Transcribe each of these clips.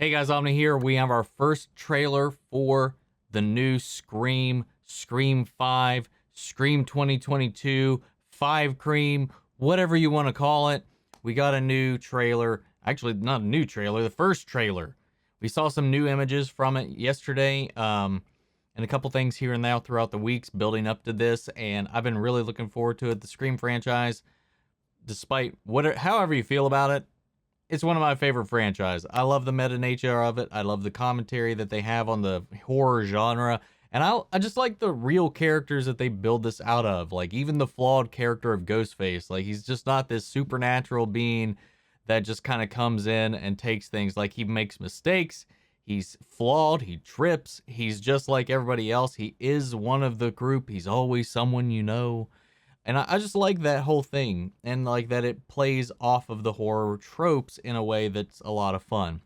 Hey guys, Omni here. We have our first trailer for the new Scream, Scream 5, Scream 2022, 5 Cream, whatever you want to call it. We got a new trailer. Actually, not a new trailer, the first trailer. We saw some new images from it yesterday, and a couple things here and there throughout the weeks building up to this, and I've been really looking forward to it. The Scream franchise, despite however you feel about it, it's one of my favorite franchises. I love the meta nature of it. I love the commentary that they have on the horror genre. And I just like the real characters that they build this out of. Like, even the flawed character of Ghostface. Like, he's just not this supernatural being that just kind of comes in and takes things. Like, he makes mistakes. He's flawed. He trips. He's just like everybody else. He is one of the group. He's always someone you know. And I just like that whole thing, and like that it plays off of the horror tropes in a way that's a lot of fun.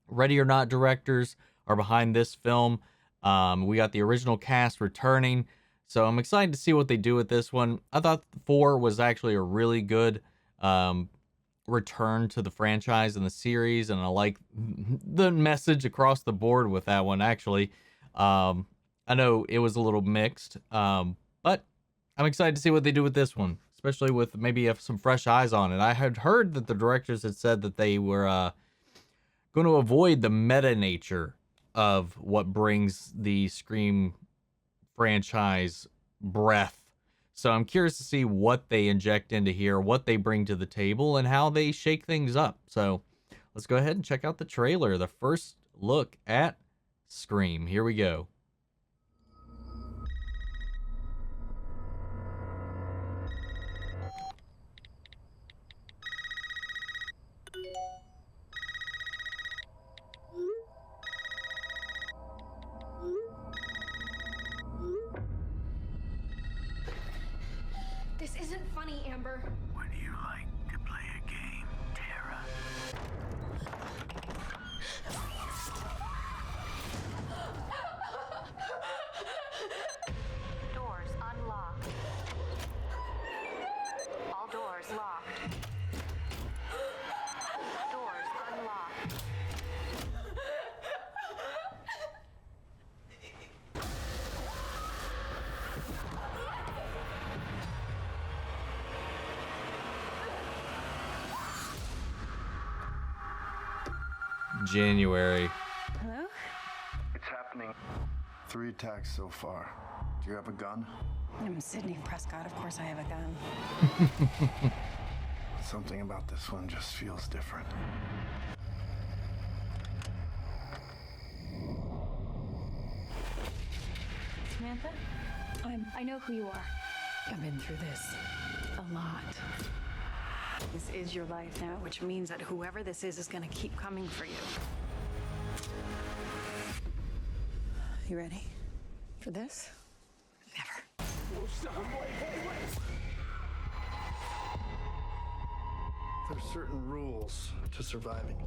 Ready or Not directors are behind this film. We got the original cast returning, so I'm excited to see what they do with this one. I thought 4 was actually a really good return to the franchise and the series, and I like the message across the board with that one, actually. I know it was a little mixed, but I'm excited to see what they do with this one, especially with maybe some fresh eyes on it. I had heard that the directors had said that they were going to avoid the meta nature of what brings the Scream franchise breath. So I'm curious to see what they inject into here, what they bring to the table, and how they shake things up. So let's go ahead and check out the trailer, the first look at Scream. Here we go. This isn't funny, Amber. Would you like to play a game, Tara? Doors unlocked. All doors locked. Doors unlocked. January. Hello? It's happening. 3 attacks so far. Do you have a gun? I'm Sydney Prescott. Of course I have a gun. Something about this one just feels different. Samantha? I know who you are. I've been through this a lot. This is your life now, which means that whoever this is gonna keep coming for you. You ready for this? Never. There's certain rules to surviving.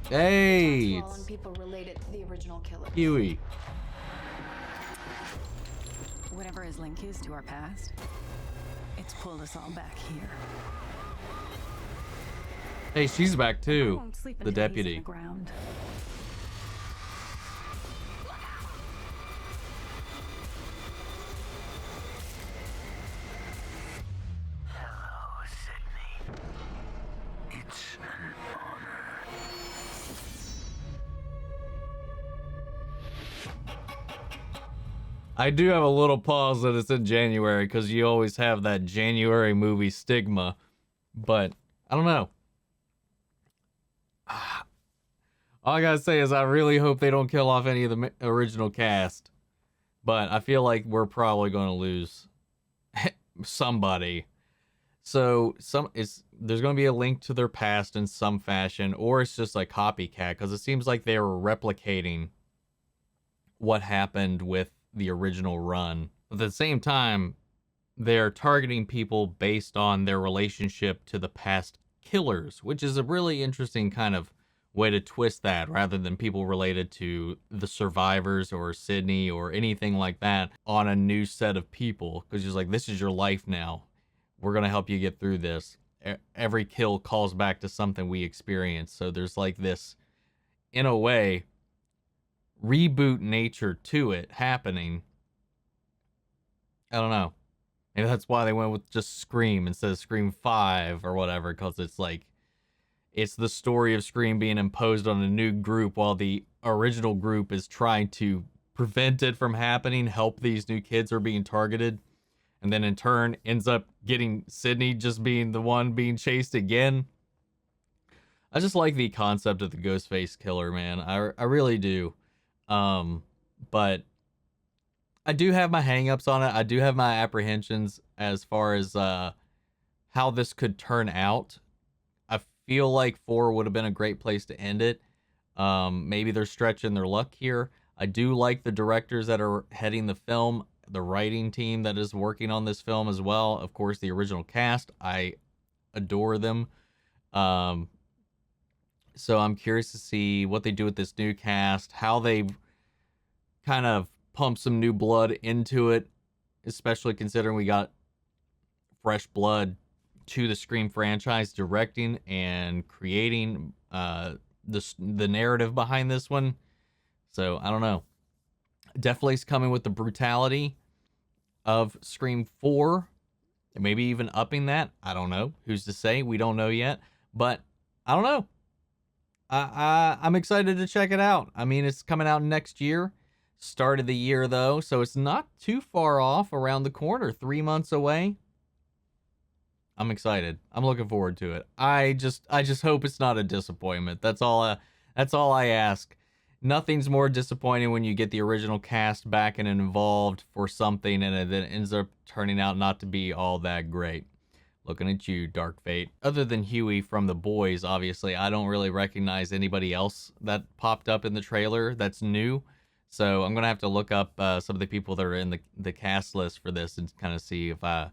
Hey, Fallen it's people related to the original killer. Huey. Whatever his link is to our past, it's pulled us all back here. Hey, she's back I too. won't sleep The until he's deputy. on the ground. Hello, Sydney. It's an honor. I do have a little pause that it's in January because you always have that January movie stigma, but I don't know. All I gotta say is I really hope they don't kill off any of the original cast, but I feel like we're probably going to lose somebody. So there's going to be a link to their past in some fashion, or it's just like copycat, because it seems like they were replicating what happened with the original run. But at the same time, they're targeting people based on their relationship to the past killers, which is a really interesting kind of way to twist that, rather than people related to the survivors or Sydney or anything like that on a new set of people. Because it's like, this is your life now. We're going to help you get through this. Every kill calls back to something we experienced. So there's like this in a way, reboot nature to it happening. I don't know. Maybe that's why they went with just Scream instead of Scream 5 or whatever, because it's like, it's the story of Scream being imposed on a new group while the original group is trying to prevent it from happening, help these new kids who are being targeted, and then in turn ends up getting Sydney just being the one being chased again. I just like the concept of the Ghostface killer, man. I really do. But I do have my hangups on it. I do have my apprehensions as far as how this could turn out. I feel like 4 would have been a great place to end it. Maybe they're stretching their luck here. I do like the directors that are heading the film, the writing team that is working on this film as well. Of course, the original cast. I adore them. So I'm curious to see what they do with this new cast, how they kind of pump some new blood into it, especially considering we got fresh blood to the Scream franchise directing and creating the narrative behind this one. So I don't know. Definitely is coming with the brutality of Scream 4. Maybe even upping that. I don't know. Who's to say? We don't know yet. But I don't know. I'm excited to check it out. I mean, it's coming out next year. Start of the year, though. So it's not too far off, around the corner. 3 months away. I'm excited. I'm looking forward to it. I just hope it's not a disappointment. That's all I ask. Nothing's more disappointing when you get the original cast back and involved for something and it then ends up turning out not to be all that great. Looking at you, Dark Fate. Other than Huey from The Boys, obviously, I don't really recognize anybody else that popped up in the trailer that's new. So I'm going to have to look up some of the people that are in the cast list for this and kind of see if I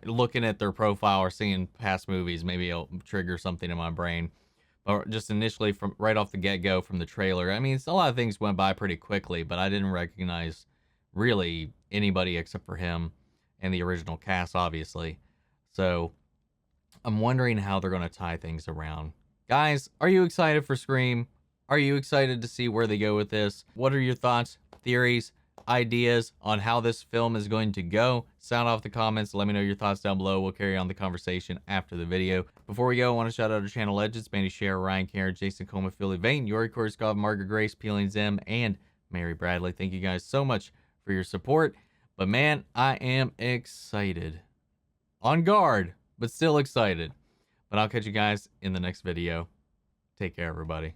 looking at their profile or seeing past movies, maybe it'll trigger something in my brain. Or just initially from right off the get-go from the trailer. I mean, a lot of things went by pretty quickly, but I didn't recognize really anybody except for him and the original cast, obviously. So I'm wondering how they're going to tie things around. Guys, are you excited for Scream? Are you excited to see where they go with this? What are your thoughts, theories, ideas on how this film is going to go? Sound off the comments. Let me know your thoughts down below. We'll carry on the conversation after the video. Before we go, I want to shout out our channel legends, Mandy Share, Ryan Karen, Jason Coleman, Philly Vane, Yori Korskov, Margaret Grace, Peeling Zim, and Mary Bradley. Thank you guys so much for your support. But man, I am excited. On guard, but still excited. But I'll catch you guys in the next video. Take care, everybody.